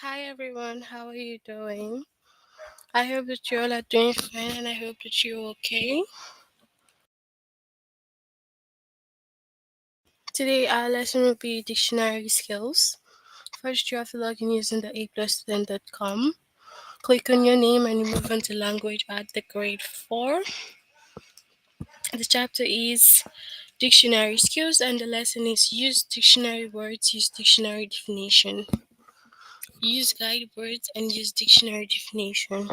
Hi everyone, how are you doing? I hope that you all are doing fine and I hope that you're okay. Today our lesson will be dictionary skills. First, you have to log in using the aplusstudent.com. Click on your name and you move on to language at the grade 4. The chapter is dictionary skills and the lesson is use dictionary words, use dictionary definition. Use guide words and use dictionary definition.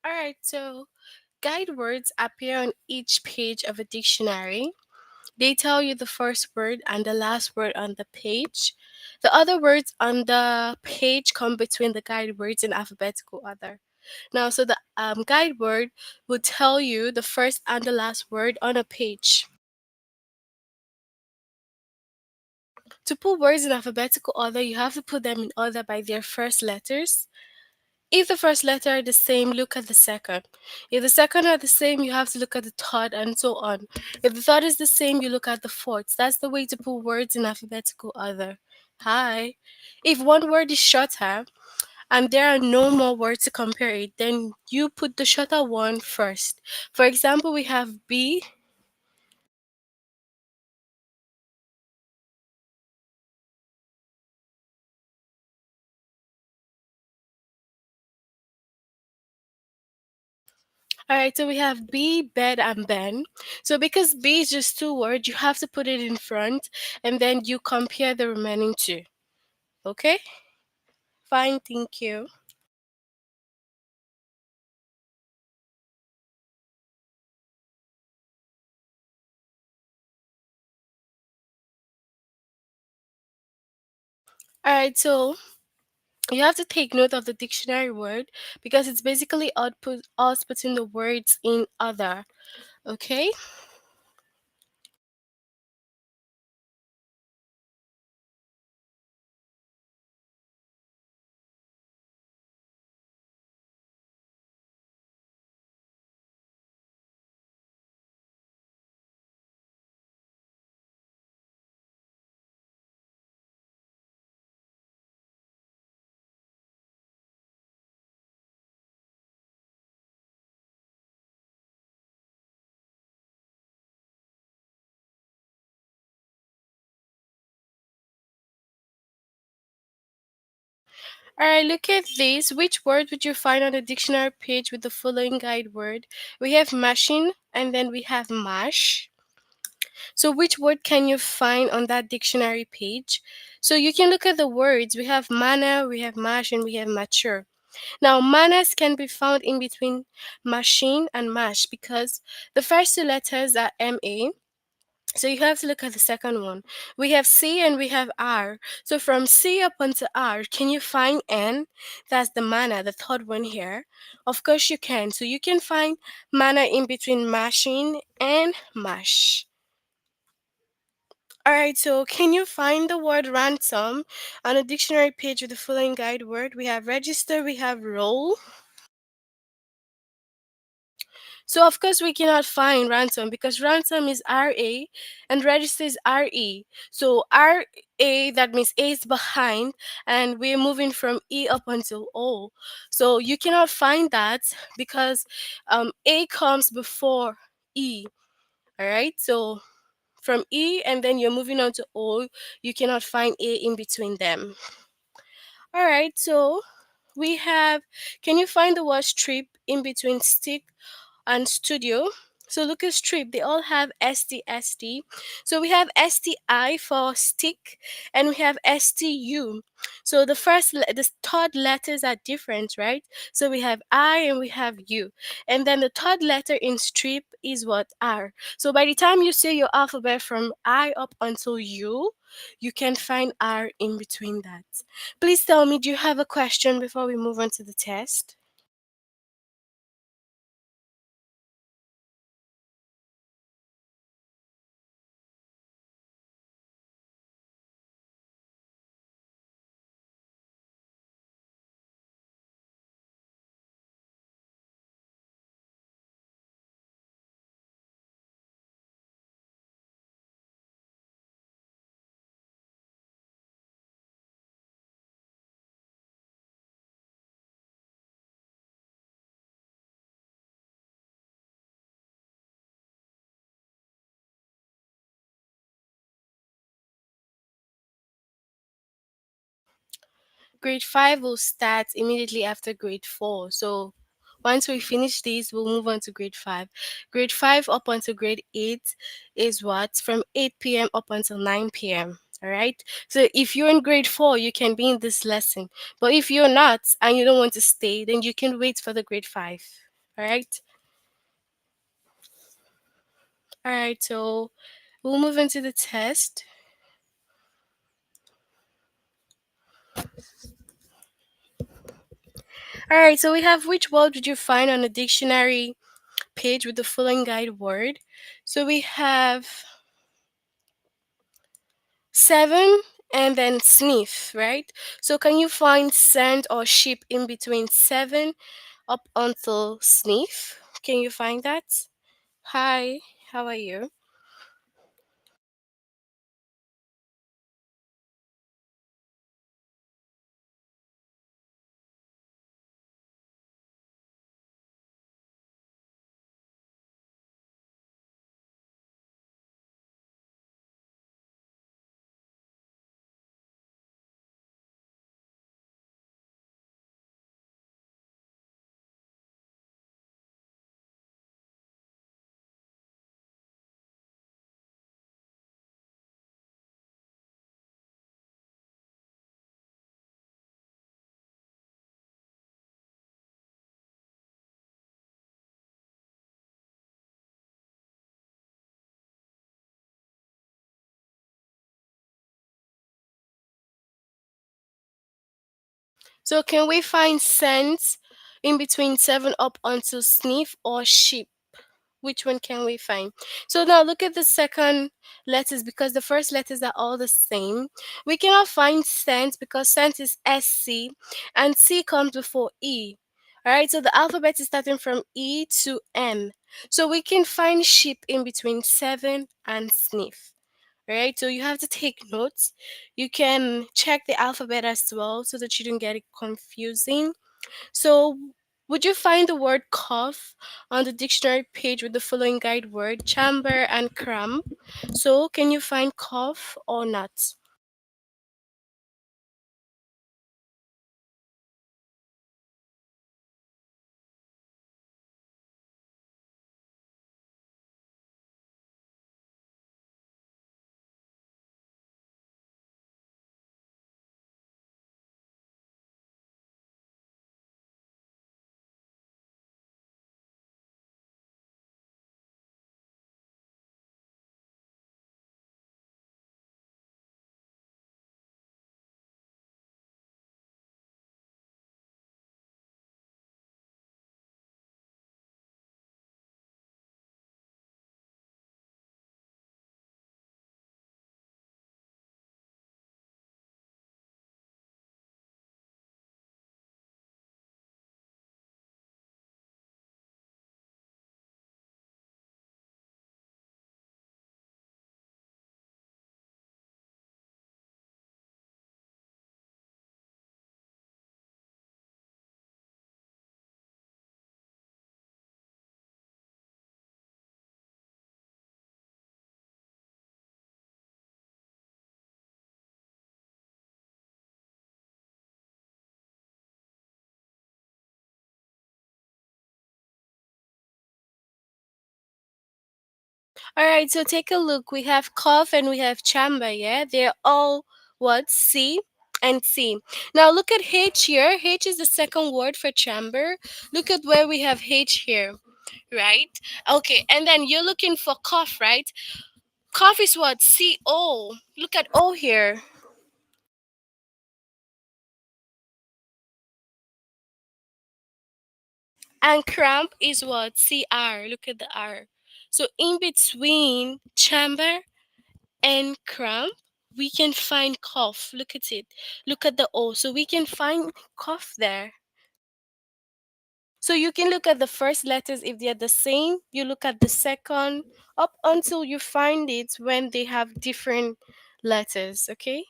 Alright, so guide words appear on each page of a dictionary. They tell you the first word and the last word on the page. The other words on the page come between the guide words in alphabetical order. Now, so the guide word will tell you the first and the last word on a page. To put words in alphabetical order, you have to put them in order by their first letters. If the first letter are the same, look at the second. If the second are the same, you have to look at the third and so on. If the third is the same, you look at the fourth. That's the way to put words in alphabetical order. Hi. If one word is shorter and there are no more words to compare it, then you put the shorter one first. For example, we have B. Alright, so we have B, bed, and Ben. So because B is just two words, you have to put it in front and then you compare the remaining two. Okay? Fine, thank you. Alright, so you have to take note of the dictionary word because it's basically output us putting the words in other. Okay? Alright, look at this. Which word would you find on the dictionary page with the following guide word? We have machine and then we have mash. So which word can you find on that dictionary page? So you can look at the words. We have manner, we have mash, and we have mature. Now, manners can be found in between machine and mash because the first two letters are MA So you have to look at the second one. We have C and we have R. So from C up onto R, can you find N? That's the mana, the third one here. Of course you can. So you can find mana in between machine and mash. Alright, so can you find the word ransom on a dictionary page with the following guide word? We have register, we have roll. So of course we cannot find ransom because ransom is RA and register is RE. So RA, that means A is behind, and we're moving from E up until O. So you cannot find that because A comes before E. Alright, so from E and then you're moving on to O, you cannot find A in between them. Alright, so we have, can you find the word strip in between stick and studio? So look at strip, they all have STST. So we have STI for stick and we have STU. So the third letters are different, right? So we have I and we have U. And then the third letter in strip is what? R. So by the time you say your alphabet from I up until U, you can find R in between that. Please tell me, do you have a question before we move on to the test? Grade 5 will start immediately after grade 4. So once we finish these, we'll move on to grade 5. Grade 5 up until grade 8 is what? From 8 p.m. up until 9 p.m. All right. So if you're in grade 4, you can be in this lesson. But if you're not and you don't want to stay, then you can wait for the grade 5. All right. All right. So we'll move into the test. All right. So we have, which word did you find on the dictionary page with the following guide word? So we have seven and then sniff, right? So can you find sand or sheep in between seven up until sniff? Can you find that? Hi, how are you? So can we find scent in between seven up until sniff or sheep? Which one can we find? So now look at the second letters because the first letters are all the same. We cannot find scent because scent is SC and C comes before E. Alright, so the alphabet is starting from E to M. So we can find sheep in between seven and sniff. Alright, so you have to take notes. You can check the alphabet as well so that you don't get it confusing. So, would you find the word cough on the dictionary page with the following guide word chamber and cramp? So, can you find cough or not? All right, so take a look. We have cough and we have chamber, yeah? They're all what? C and C. Now look at H here. H is the second word for chamber. Look at where we have H here, right? Okay, and then you're looking for cough, right? Cough is what? CO. Look at O here. And cramp is what? CR. Look at the R. So in between chamber and cramp, we can find cough. Look at it. Look at the O. So we can find cough there. So you can look at the first letters if they're the same. You look at the second up until you find it when they have different letters. Okay.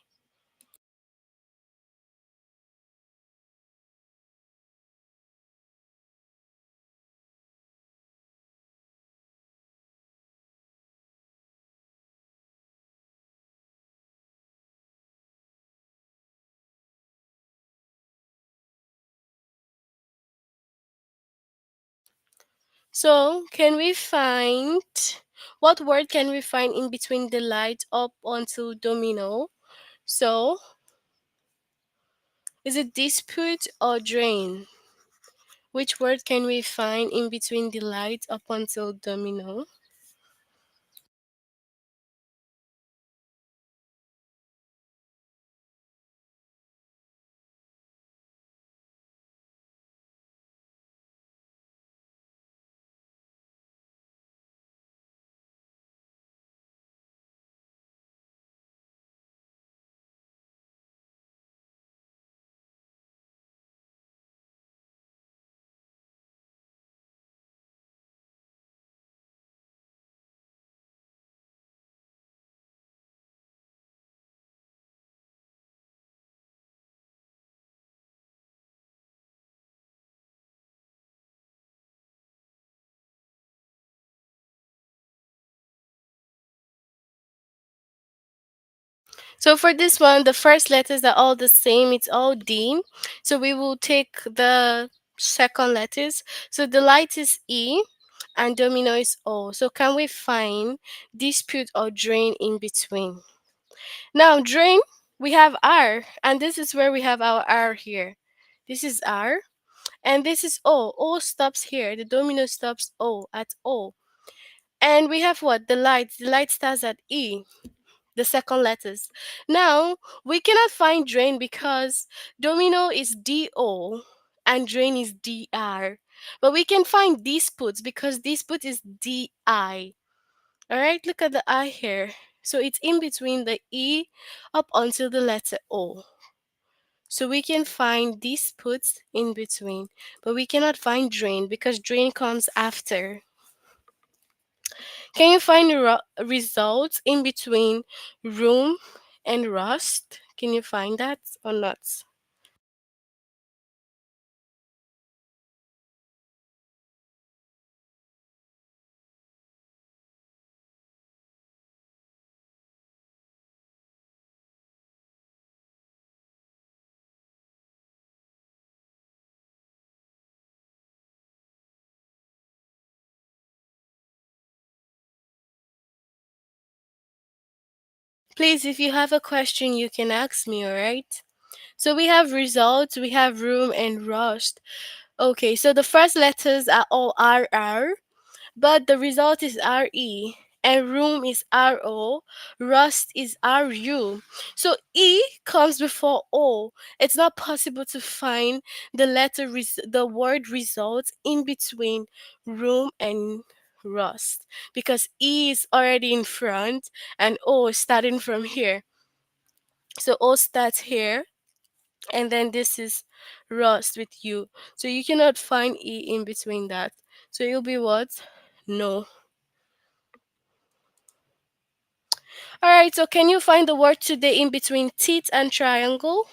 So can we find what word can we find in between the light up until domino? So is it dispute or drain? Which word can we find in between delight up until domino? So for this one, the first letters are all the same. It's all D. So we will take the second letters. So delight is E and domino is O. So can we find dispute or drain in between? Now drain, we have R, and this is where we have our R here. This is R, and this is O. O stops here. The domino stops O at O. And we have what? The light. The light starts at E, the second letters. Now, we cannot find drain because domino is DO and drain is DR. But we can find disputes because dispute is DI. All right, look at the I here. So it's in between the E up until the letter O. So we can find disputes in between, but we cannot find drain because drain comes after. Can you find results in between room and rust? Can you find that or not? Please, if you have a question, you can ask me, alright? So we have results, we have room and rust. Okay, so the first letters are all RR, but the result is RE, and room is RO, rust is RU. So E comes before O. It's not possible to find the word results in between room and rust because E is already in front and O is starting from here. So O starts here and then this is rust with U. So you cannot find E in between that. So it'll be what? No. All right, so can you find the word today in between teeth and triangle?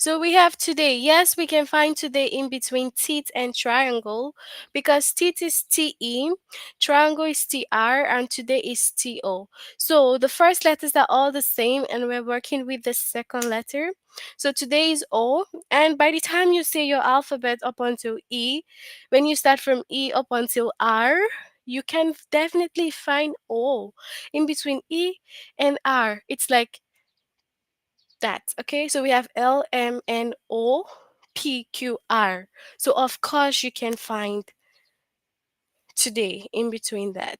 So we have today. Yes, we can find today in between teeth and triangle because teeth is TE, triangle is TR, and today is TO. So the first letters are all the same, and we're working with the second letter. So today is O, and by the time you say your alphabet up until E, when you start from E up until R, you can definitely find O in between E and R. It's like that. Okay, so we have L, M, N, O, P, Q, R. So of course you can find today in between that.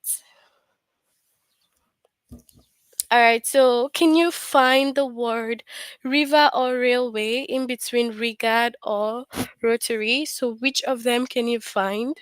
All right, so can you find the word river or railway in between regard or rotary? So which of them can you find?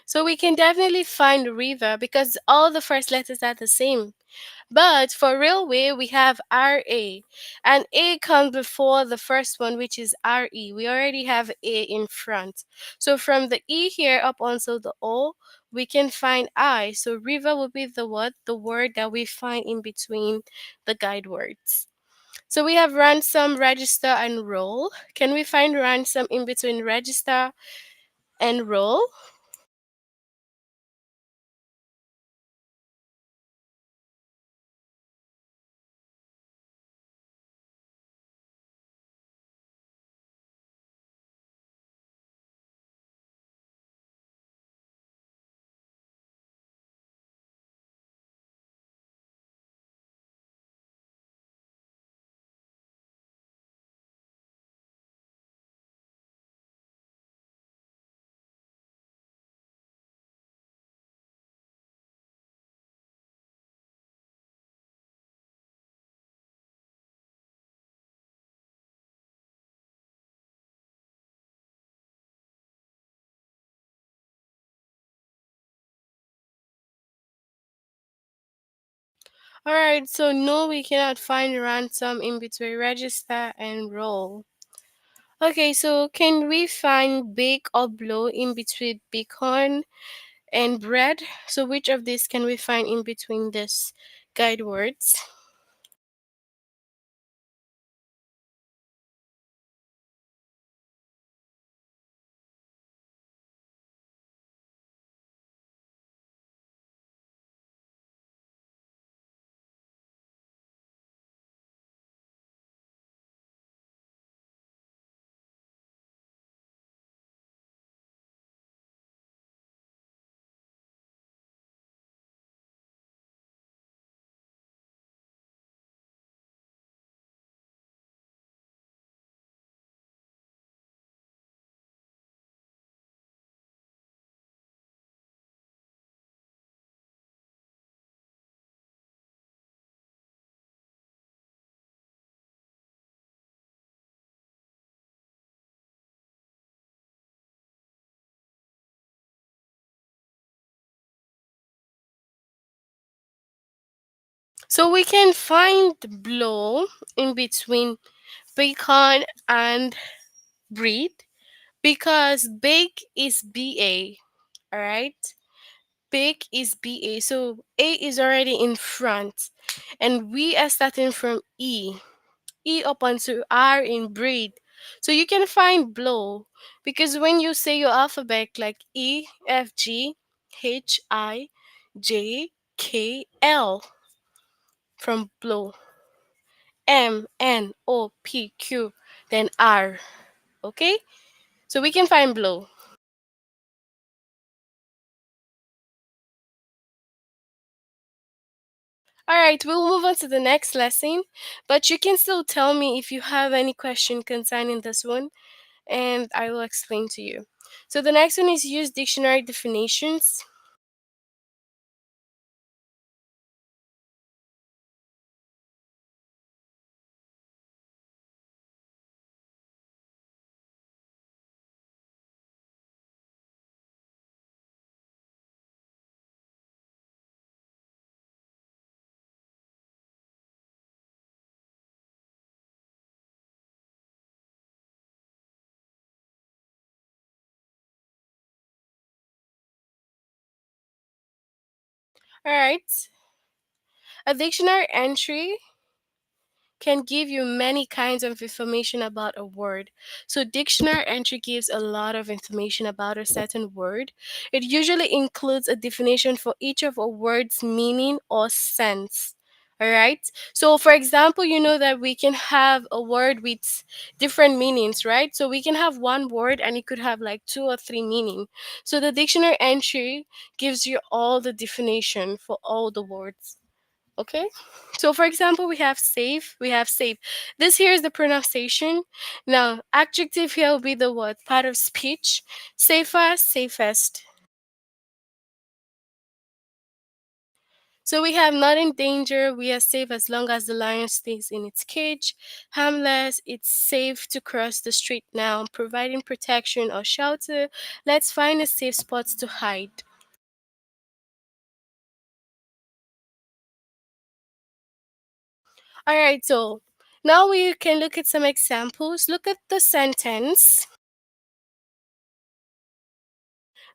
So we can definitely find river because all the first letters are the same. But for railway, we have RA, and A comes before the first one, which is RE. We already have A in front. So from the E here up until the O, we can find I. So river will be the what? The word that we find in between the guide words. So we have ransom, register, and roll. Can we find ransom in between register and roll? Alright, so no, we cannot find ransom in between register and roll. Okay, so can we find bake or blow in between bacon and bread? So which of these can we find in between this guide words? So we can find blow in between bacon and bread because bake is BA, alright? Bake is BA. So A is already in front and we are starting from E. E up onto R in breed. So you can find blow because when you say your alphabet like E, F, G, H, I, J, K, L. from blow. MNOPQ, then R. Okay? So we can find blow. Alright, we'll move on to the next lesson, but you can still tell me if you have any question concerning this one, and I will explain to you. So the next one is use dictionary definitions. Alright, a dictionary entry can give you many kinds of information about a word. So, dictionary entry gives a lot of information about a certain word. It usually includes a definition for each of a word's meaning or sense. All right. So, for example, you know that we can have a word with different meanings, right? So, we can have one word and it could have like two or three meaning. So, the dictionary entry gives you all the definition for all the words. Okay. So for example, we have safe. This here is the pronunciation. Now, adjective here will be the word part of speech. Safer, safest. So we have not in danger, we are safe as long as the lion stays in its cage. Harmless, it's safe to cross the street now, providing protection or shelter. Let's find a safe spot to hide. Alright, so now we can look at some examples. Look at the sentence.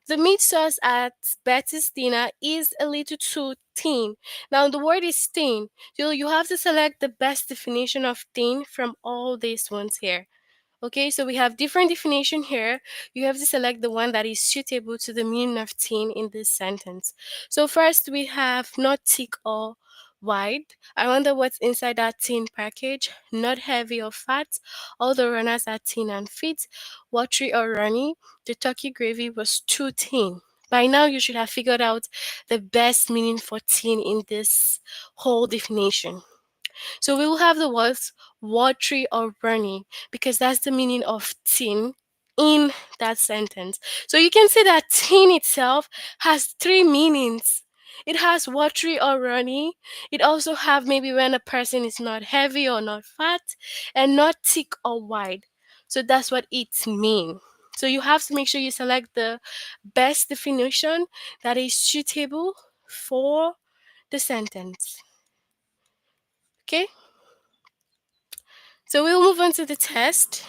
The meat sauce at Betty's dinner is a little too thin. Now, the word is thin. So you have to select the best definition of thin from all these ones here. Okay, so we have different definition here. You have to select the one that is suitable to the meaning of teen in this sentence. So first we have not thick or wide. I wonder what's inside that teen package. Not heavy or fat. All the runners are thin and fit. Watery or runny. The turkey gravy was too thin. By now you should have figured out the best meaning for teen in this whole definition. So we will have the words watery or runny because that's the meaning of tin in that sentence. So you can say that tin itself has three meanings. It has watery or runny. It also have maybe when a person is not heavy or not fat and not thick or wide. So that's what it means. So you have to make sure you select the best definition that is suitable for the sentence. Okay? So we'll move on to the test.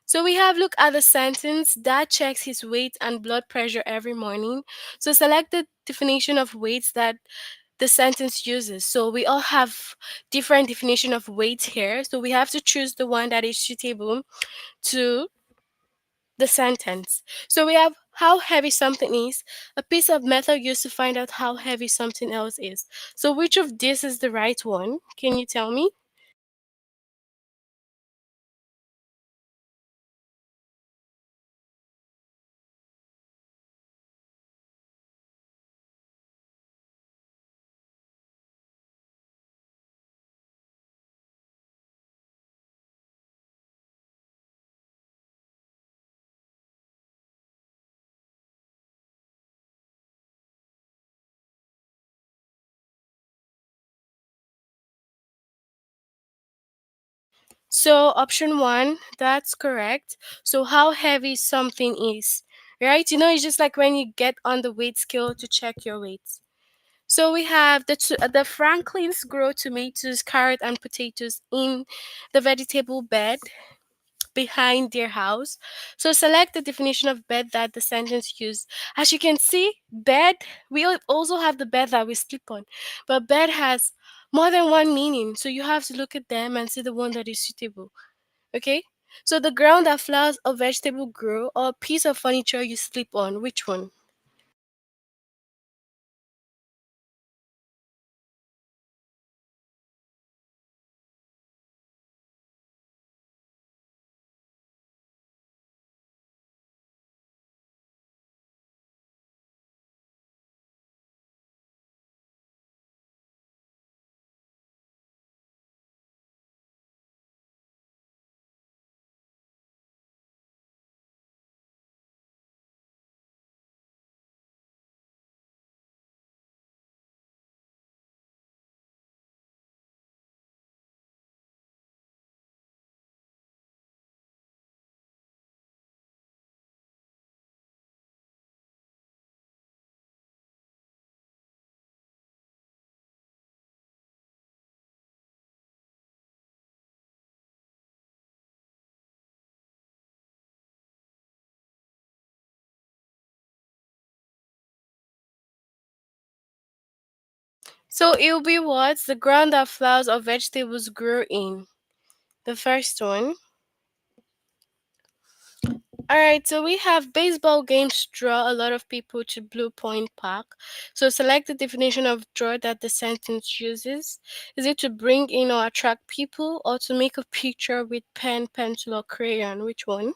So we have look at the sentence. Dad checks his weight and blood pressure every morning. So select the definition of weights that the sentence uses. So we all have different definition of weight here. So we have to choose the one that is suitable to the sentence. So we have how heavy something is, a piece of metal used to find out how heavy something else is. So which of this is the right one? Can you tell me? So option one, that's correct. So how heavy something is, right? You know, it's just like when you get on the weight scale to check your weight. So we have the Franklins grow tomatoes, carrot, and potatoes in the vegetable bed behind their house. So select the definition of bed that the sentence used. As you can see, bed, we also have the bed that we sleep on, but bed has more than one meaning. So you have to look at them and see the one that is suitable. Okay? So the ground that flowers or vegetable grow or piece of furniture you sleep on, which one? So it will be what? The ground that flowers or vegetables grow in. The first one. Alright, so we have baseball games draw a lot of people to Blue Point Park. So select the definition of draw that the sentence uses. Is it to bring in or attract people or to make a picture with pen, pencil, or crayon? Which one?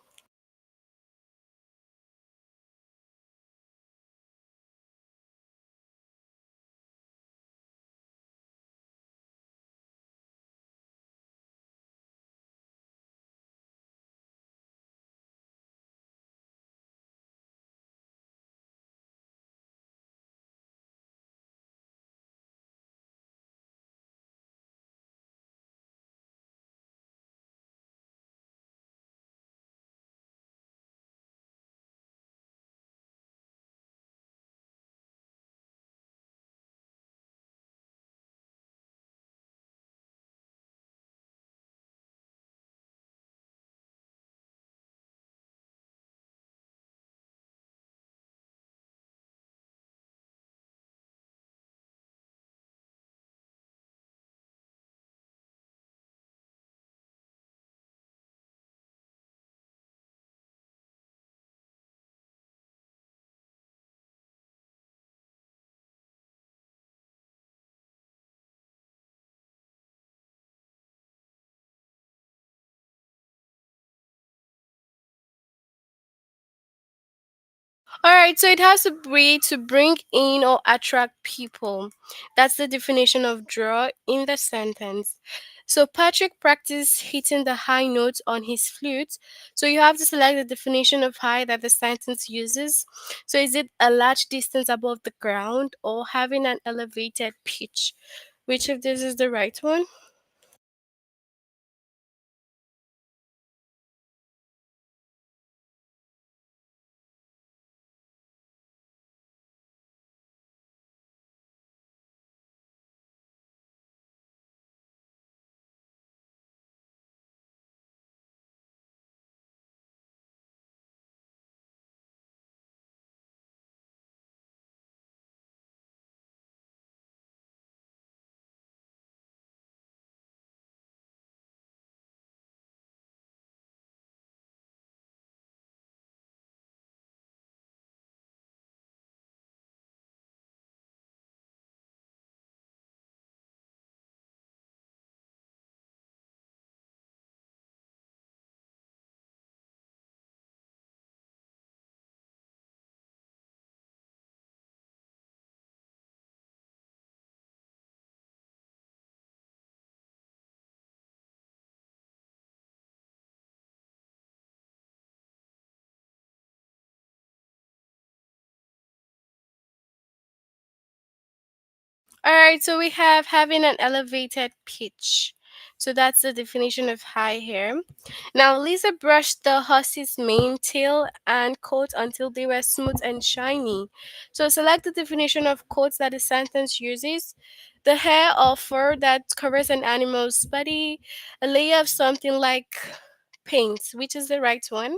All right, so it has to be to bring in or attract people. That's the definition of draw in the sentence. So Patrick practiced hitting the high notes on his flute. So you have to select the definition of high that the sentence uses. So is it a large distance above the ground or having an elevated pitch? Which of this is the right one? All right, so we have having an elevated pitch. So that's the definition of high here. Now, Lisa brushed the horse's mane, tail, and coat until they were smooth and shiny. So select the definition of coat that the sentence uses. The hair or fur that covers an animal's body, a layer of something like paint, which is the right one.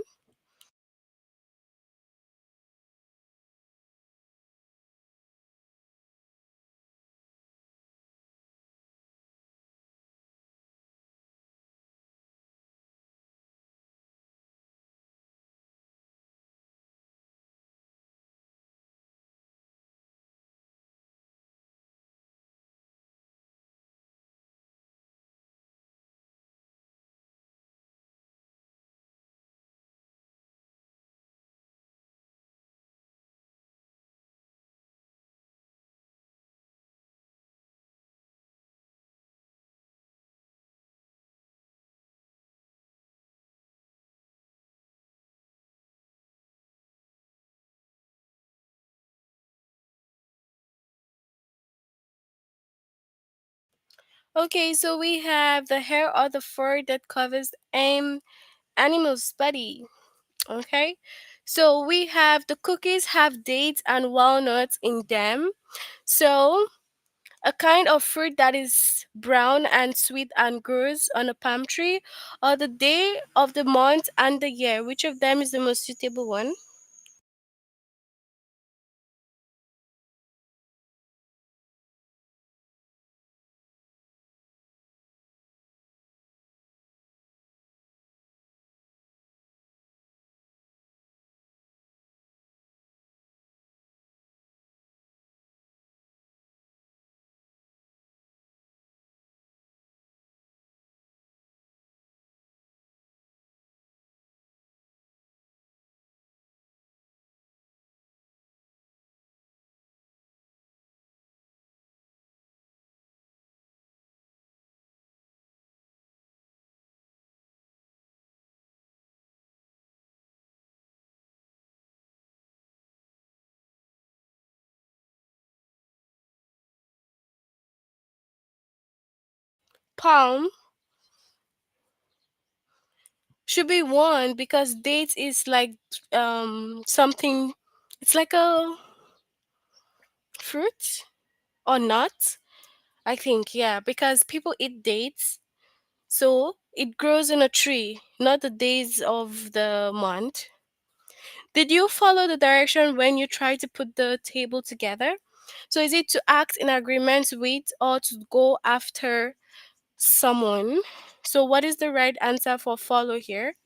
Okay, so we have the hair or the fur that covers an animal's body. Okay, so we have the cookies have dates and walnuts in them. So a kind of fruit that is brown and sweet and grows on a palm tree, or the day of the month and the year. Which of them is the most suitable one? palm should be one because dates is like something, it's like a fruit or nut. I think, yeah, because people eat dates, so it grows in a tree, not the days of the month. Did you follow the direction when you tried to put the table together? So is it to act in agreement with or to go after someone? So what is the right answer for follow here?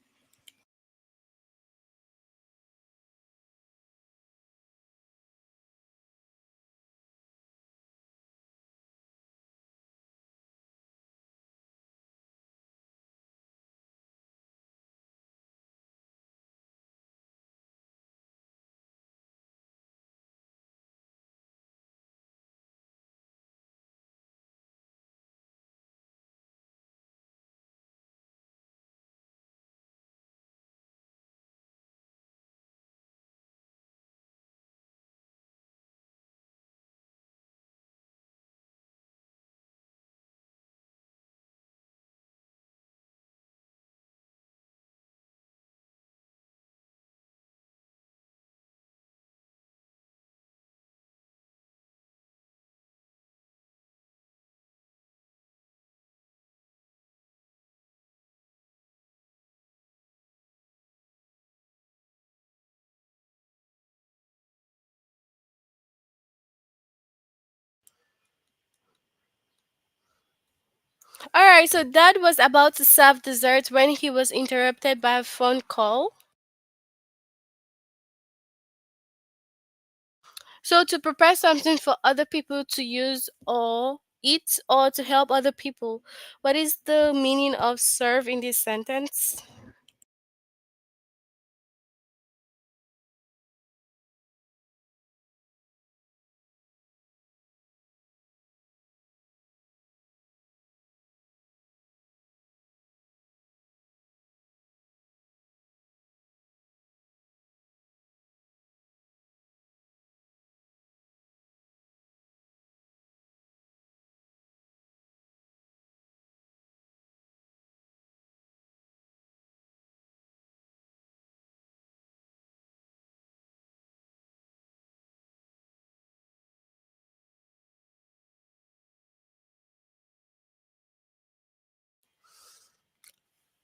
All right, so Dad was about to serve dessert when he was interrupted by a phone call. So to prepare something for other people to use or eat or to help other people, what is the meaning of serve in this sentence?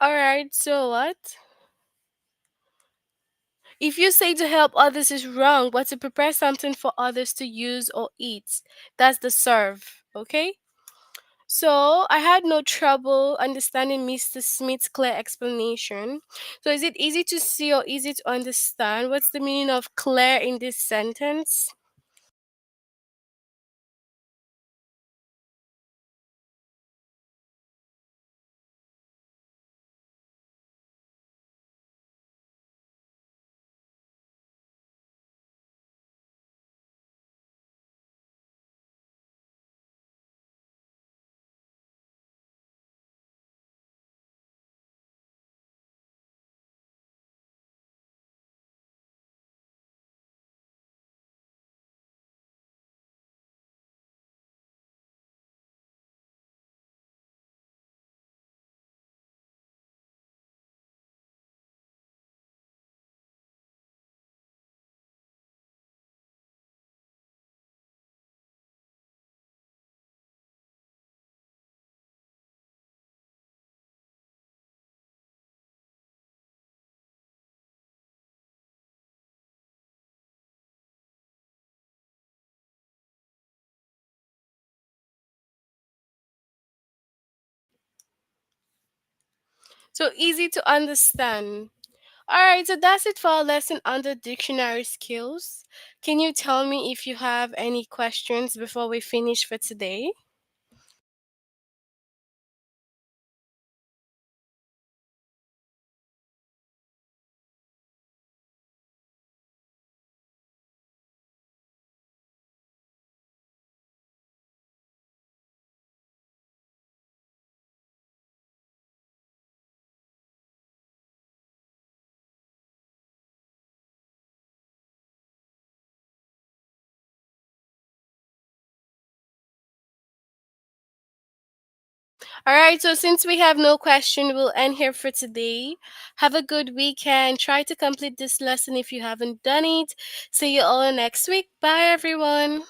All right, so what? If you say to help others is wrong, but to prepare something for others to use or eat, that's the serve, okay? So I had no trouble understanding Mr. Smith's clear explanation. So is it easy to see or easy to understand? What's the meaning of clear in this sentence? So easy to understand. Alright, so that's it for our lesson under dictionary skills. Can you tell me if you have any questions before we finish for today? All right, so since we have no question, we'll end here for today. Have a good weekend. Try to complete this lesson if you haven't done it. See you all next week. Bye, everyone.